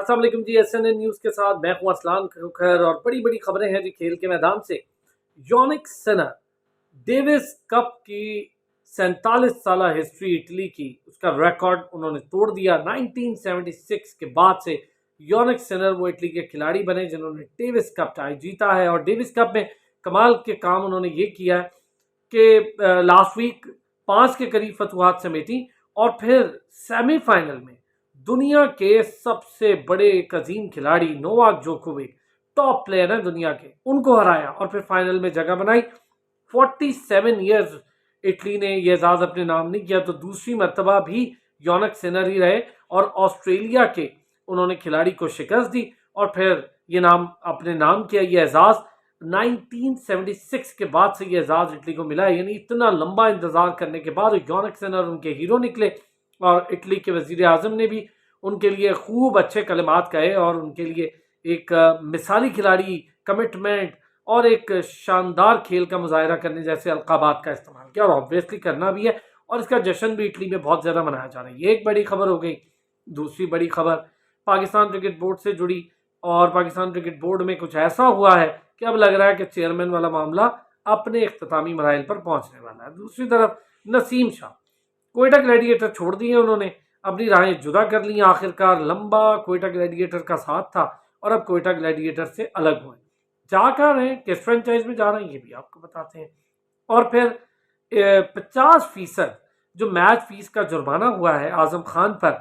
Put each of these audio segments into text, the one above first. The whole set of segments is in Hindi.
अस्सलाम वालेकुम जी। SNN न्यूज़ के साथ मैं हूं असलान खैर और बड़ी बड़ी खबरें हैं जी खेल के मैदान से। योनिक सिनर डेविस कप की 47 साल हिस्ट्री इटली की उसका रिकॉर्ड उन्होंने तोड़ दिया। 1976 के बाद से योनिक सिनर वो इटली के खिलाड़ी बने जिन्होंने डेविस कप जीता है। और डेविस कप में कमाल के काम उन्होंने ये किया है कि लास्ट वीक 5 के करीब फतवाहत समेटी और फिर सेमीफाइनल में दुनिया के सबसे बड़े एक अजीम खिलाड़ी नोवाक जोकोविक, टॉप प्लेयर है दुनिया के, उनको हराया और फिर फाइनल में जगह बनाई। 47 ईयर्स इटली ने यह एजाज अपने नाम नहीं किया, तो दूसरी मर्तबा भी योनिक सिनर ही रहे और ऑस्ट्रेलिया के उन्होंने खिलाड़ी को शिकस्त दी और फिर ये नाम अपने नाम किया। ये एजाज 1976 के बाद से ये एजाज इटली को मिला है, यानी इतना लंबा इंतजार करने के बाद योनिक सिनर उनके हीरो निकले। और इटली के वजीर आजम ने भी उनके लिए खूब अच्छे कलिमात कहे और उनके लिए एक मिसाली खिलाड़ी, कमिटमेंट और एक शानदार खेल का मुजाहरा करने जैसे अलकाबात का इस्तेमाल किया और ऑब्वियसली करना भी है। और इसका जश्न भी इटली में बहुत ज़्यादा मनाया जा रहा है। ये एक बड़ी खबर हो गई। दूसरी बड़ी खबर पाकिस्तान क्रिकेट बोर्ड से जुड़ी और पाकिस्तान क्रिकेट बोर्ड में कुछ ऐसा हुआ है कि अब लग रहा है कि चेयरमैन वाला मामला अपने इख्तितामी मराइल पर पहुंचने वाला है। दूसरी तरफ नसीम शाह कोयटा ग्लैडिएटर छोड़ दिए, उन्होंने अपनी राहें जुदा कर ली। आखिरकार लंबा कोयटा ग्लैडिएटर का साथ था और अब कोयटा ग्लैडिएटर से अलग हुए। जा कर रहे हैं, किस फ्रेंचाइज में जा रहे हैं ये भी आपको बताते हैं। और फिर 50% जो मैच फीस का जुर्माना हुआ है आजम खान पर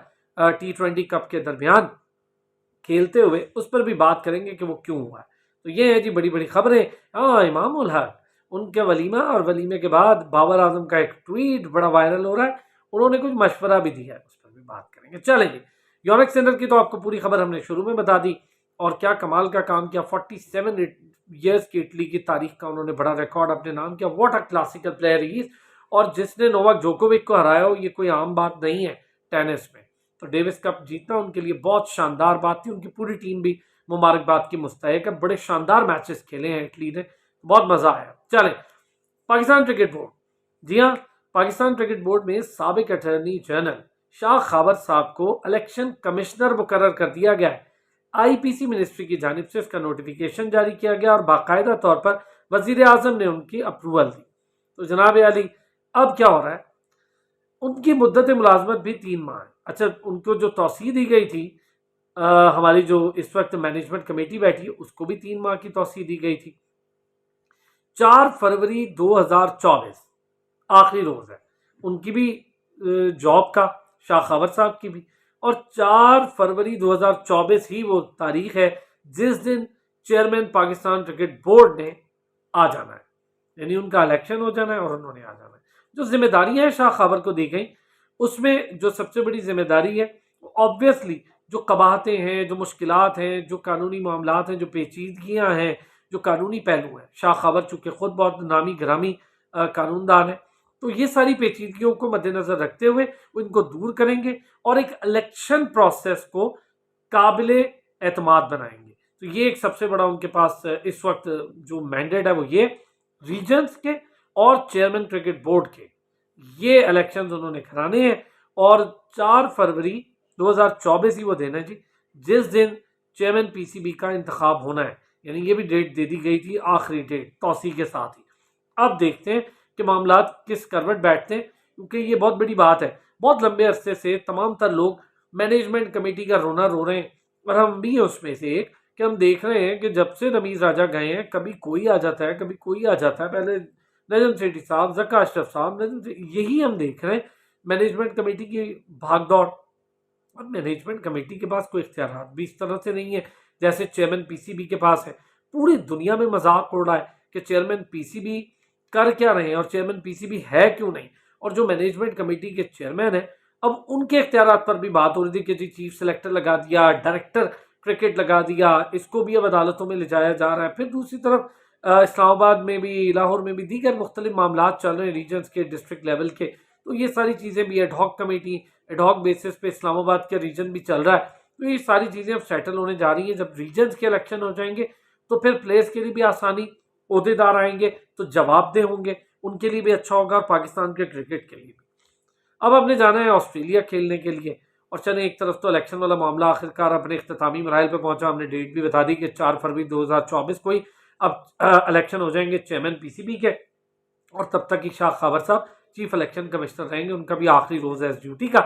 T20 कप के दरमियान खेलते हुए, उस पर भी बात करेंगे कि वो क्यों हुआ है। तो ये है जी बड़ी बड़ी खबरें। हाँ, इमाम उल हक उनके वलीमा और वलीमे के बाद बाबर आजम का एक ट्वीट बड़ा वायरल हो रहा है, उन्होंने कुछ मशवरा भी दिया है, उस पर भी बात करेंगे। चलेंगे, योनिक सिनर की तो आपको पूरी खबर हमने शुरू में बता दी और क्या कमाल का काम किया। 47 ईयर्स की इटली की तारीख का उन्होंने बड़ा रिकॉर्ड अपने नाम किया। What a classical player he is. और जिसने नोवाक जोकोविक को हराया हो, ये कोई आम बात नहीं है टेनिस में। तो डेविस कप जीतना उनके लिए बहुत शानदार बात थी। उनकी पूरी टीम भी मुबारकबाद की मुस्तहिक है। बड़े शानदार मैचेस खेले हैं इटली ने, बहुत मजा आया। चले, पाकिस्तान क्रिकेट बोर्ड, जी हाँ, पाकिस्तान क्रिकेट बोर्ड में साबिक अटॉर्नी जनरल शाह खाबर साहब को इलेक्शन कमिश्नर मुकर्रर कर दिया गया है। IPC मिनिस्ट्री की जानिब से इसका नोटिफिकेशन जारी किया गया और बाकायदा तौर पर वजीर आजम ने उनकी अप्रूवल दी। तो जनाब अली, अब क्या हो रहा है, उनकी मुद्दत मुलाजमत भी 3 माह है। अच्छा, उनको जो तोसी दी गई थी, हमारी जो इस वक्त मैनेजमेंट कमेटी बैठी है उसको भी 3 माह की तोसी दी गई थी। 4 फरवरी 2024 आखिरी रोज है उनकी भी जॉब का, शाह खबर साहब की भी। और 4 फरवरी 2024 ही वो तारीख है जिस दिन चेयरमैन पाकिस्तान क्रिकेट बोर्ड ने आ जाना है, यानी उनका इलेक्शन हो जाना है और उन्होंने आ जाना है। जो जिम्मेदारियां हैं शाह खबर को दी गई, उसमें जो सबसे बड़ी जिम्मेदारी है ऑब्वियसली जो कबाहतें हैं, जो मुश्किलात हैं, जो कानूनी मामलात हैं, जो पेचीदगियां हैं, जो कानूनी पहलू हैं। शाह खबर चूंकि खुद बहुत नामी ग्रामी कानूनदान है, तो ये सारी पेचीदगियों को मद्देनजर रखते हुए इनको दूर करेंगे और एक इलेक्शन प्रोसेस को काबिल एतमाद बनाएंगे। तो ये एक सबसे बड़ा उनके पास इस वक्त जो मैंडेट है वो ये रीजन्स के और चेयरमैन क्रिकेट बोर्ड के ये इलेक्शंस उन्होंने कराने हैं। और 4 फरवरी 2024 ही वो देना है जी, जिस दिन चेयरमैन PCB का इंतखाब होना है। यानी ये भी डेट दे दी गई थी, आखिरी डेट तौसी के साथ ही। अब देखते हैं कि मामला किस करवट बैठते हैं, क्योंकि ये बहुत बड़ी बात है। बहुत लंबे अरसे से तमाम तर लोग मैनेजमेंट कमेटी का रोना रो रहे हैं और हम भी उसमें से एक कि हम देख रहे हैं कि जब से रमीज राजा गए हैं, कभी कोई आ जाता है, कभी कोई आ जाता है। पहले नजम सेठी साहब, जक्का अशरफ साहब, यही हम देख रहे हैं मैनेजमेंट कमेटी की भागदौड़। और मैनेजमेंट कमेटी के पास कोई इख्तियार भी इस तरह से नहीं है जैसे चेयरमैन PCB के पास है। पूरी दुनिया में मजाक उड़ रहा है कि चेयरमैन PCB कर क्या रहे हैं और चेयरमैन PCB है क्यों नहीं। और जो मैनेजमेंट कमेटी के चेयरमैन है, अब उनके इख्तियार पर भी बात हो रही थी कि जी चीफ सेलेक्टर लगा दिया, डायरेक्टर क्रिकेट लगा दिया, इसको भी अब अदालतों में ले जाया जा रहा है। फिर दूसरी तरफ इस्लामाबाद में भी, लाहौर में भी दीगर मुख्तलिफ मामला चल रहे हैं रीजन्स के, डिस्ट्रिक्ट लेवल के। तो ये सारी चीज़ें भी एडहॉक कमेटी, एडहॉक बेसिस पे इस्लामाबाद का रीजन भी चल रहा है। तो ये सारी चीज़ें अब सेटल होने जा रही हैं। जब रीजन्स के इलेक्शन हो जाएंगे तो फिर प्लेयर्स के लिए भी आसानी, ओहदेदार आएंगे तो जवाबदेह होंगे, उनके लिए भी अच्छा होगा और पाकिस्तान के क्रिकेट के लिए भी। अब हमने जाना है ऑस्ट्रेलिया खेलने के लिए और चले एक तरफ तो इलेक्शन वाला मामला आखिरकार अपने इख्तितामी मराइल पे पहुंचा, हमने डेट भी बता दी कि 4 फरवरी 2024 को ही अब इलेक्शन हो जाएंगे चेयरमैन पीसीबी के, और तब तक ही शाह खबर साहब चीफ इलेक्शन कमिश्नर रहेंगे, उनका भी आखिरी रोज है इस ड्यूटी का।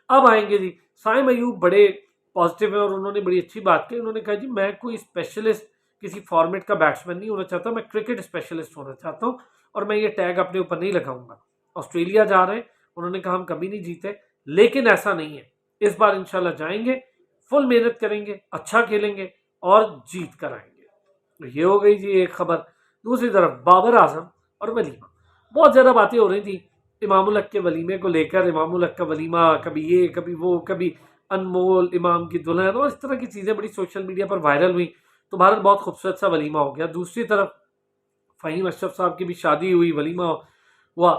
अब आएंगे जी साइम अयूब, बड़े पॉजिटिव है और उन्होंने बड़ी अच्छी बात की। उन्होंने कहा जी मैं कोई स्पेशलिस्ट किसी फॉर्मेट का बैट्समैन नहीं होना चाहता, मैं क्रिकेट स्पेशलिस्ट होना चाहता हूँ और मैं ये टैग अपने ऊपर नहीं लगाऊंगा। ऑस्ट्रेलिया जा रहे हैं, उन्होंने कहा हम कभी नहीं जीते, लेकिन ऐसा नहीं है, इस बार इंशाल्लाह जाएंगे, फुल मेहनत करेंगे, अच्छा खेलेंगे और जीत कर आएंगे। तो ये हो गई जी एक खबर। दूसरी तरफ बाबर आजम और वलीमा, बहुत ज़्यादा बातें हो रही थी इमामुल हक के वलीमे को लेकर। इमामुल हक का वलीमा, कभी ये कभी वो, कभी अनमोल इमाम की दुल्हन, और इस तरह की चीज़ें बड़ी सोशल मीडिया पर वायरल हुई, तो भारत बहुत खूबसूरत सा वलीमा हो गया। दूसरी तरफ फ़हीम अशरफ साहब की भी शादी हुई, वलीमा हुआ,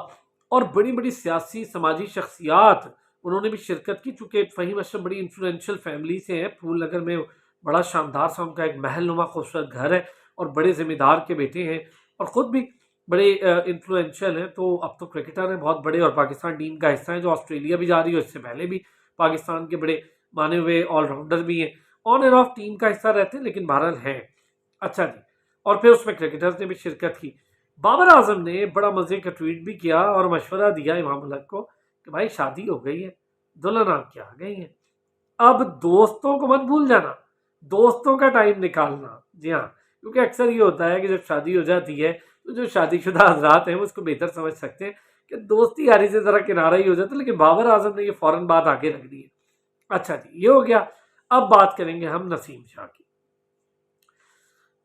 और बड़ी बड़ी सियासी समाजी शख्सियात उन्होंने भी शिरकत की। चूँकि फ़हीम अशरफ बड़ी इन्फ्लुएंशियल फैमिली से हैं, फूल नगर में बड़ा शानदार सा उनका एक महल नुमा खूबसूरत घर है और बड़े ज़िम्मेदार के बेटे हैं और ख़ुद भी बड़े इन्फ्लुएंशियल हैं। तो अब तो क्रिकेटर हैं बहुत बड़े और पाकिस्तान टीम का हिस्सा है जो ऑस्ट्रेलिया भी जा रही है, इससे पहले भी पाकिस्तान के बड़े माने हुए ऑलराउंडर भी हैं, ऑन एंड ऑफ टीम का हिस्सा रहते हैं लेकिन बहरहाल हैं। अच्छा जी, और फिर उसमें क्रिकेटर्स ने भी शिरकत की। बाबर आजम ने बड़ा मज़े का ट्वीट भी किया और मशवरा दिया इमामुल हक को कि भाई शादी हो गई है, दुल्हन आपकी आ गई है, अब दोस्तों को मत भूल जाना, दोस्तों का टाइम निकालना। जी हाँ, क्योंकि अक्सर ये होता है कि जब शादी हो जाती है तो जो शादीशुदा हजरात हैं वो उसको बेहतर समझ सकते हैं कि दोस्ती यारी से ज़रा किनारा ही हो जाता है, लेकिन बाबर आजम ने ये फ़ौरन बात आगे रख दी है। अच्छा जी, ये हो गया। अब बात करेंगे हम नसीम शाह की।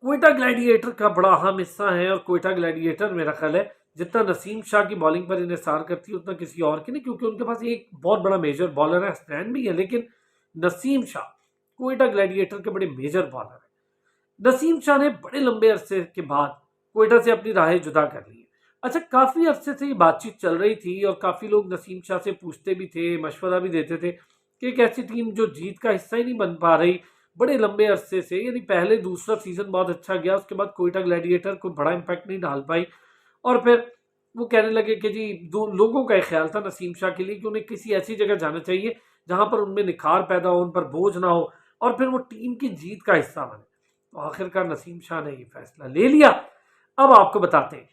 क्वेटा ग्लैडिएटर का बड़ा अहम हिस्सा है और क्वेटा ग्लैडिएटर मेरा ख्याल है जितना नसीम शाह की बॉलिंग पर इन्हिसार करती है उतना किसी और की नहीं, क्योंकि उनके पास एक बहुत बड़ा मेजर बॉलर है, स्टैंड भी है, लेकिन नसीम शाह क्वेटा ग्लैडिएटर के बड़े मेजर बॉलर है। नसीम शाह ने बड़े लंबे अरसे के बाद क्वेटा से अपनी राहें जुदा कर ली है। अच्छा, काफ़ी अरसे से ये बातचीत चल रही थी और काफ़ी लोग नसीम शाह से पूछते भी थे, मशवरा भी देते थे कि एक ऐसी टीम जो जीत का हिस्सा ही नहीं बन पा रही बड़े लंबे अरसे से, यानी पहले दूसरा सीज़न बहुत अच्छा गया, उसके बाद क्वेटा ग्लैडिएटर को बड़ा इम्पैक्ट नहीं डाल पाई, और फिर वो कहने लगे कि जी दो लोगों का एक ख्याल था नसीम शाह के लिए कि उन्हें किसी ऐसी जगह जाना चाहिए जहां पर उनमें निखार पैदा हो, उन पर बोझ ना हो और फिर वो टीम की जीत का हिस्सा बने। तो आखिरकार नसीम शाह ने ये फैसला ले लिया। अब आपको बताते हैं,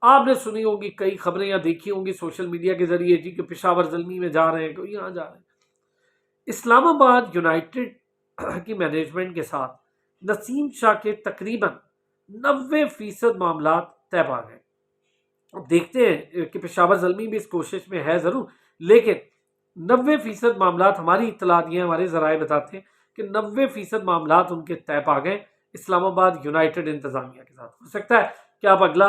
आपने सुनी होगी कई खबरें या देखी होंगी सोशल मीडिया के जरिए जी कि पेशावर ज़ल्मी में जा रहे हैं, कोई यहाँ जा रहे हैं। इस्लामाबाद यूनाइटेड की मैनेजमेंट के साथ नसीम शाह के तकरीबन 90% मामला तय पा गए। अब देखते हैं कि पेशावर ज़ल्मी भी इस कोशिश में है ज़रूर, लेकिन 90% मामला हमारी इत्तलात ये हमारे ज़राए बताते हैं कि 90% मामला उनके तय पा गए इस्लामाबाद यूनाइटेड इंतज़ामिया के साथ। हो सकता है कि आप अगला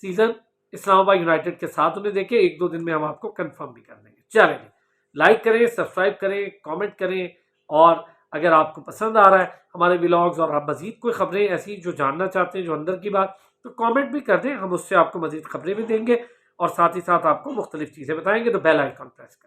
सीज़न इस्लामाबाद यूनाइटेड के साथ उन्हें देखें, 1-2 दिन में हम आपको कंफर्म भी कर देंगे। चलेंगे, लाइक करें, सब्सक्राइब करें, कमेंट करें, और अगर आपको पसंद आ रहा है हमारे व्लॉग्स और आप मज़ीद कोई खबरें ऐसी जो जानना चाहते हैं जो अंदर की बात, तो कमेंट भी कर दें, हम उससे आपको मज़ीद खबरें भी देंगे और साथ ही साथ आपको मुख्तलिफ चीज़ें बताएंगे। तो बेल आइकन प्रेस करें।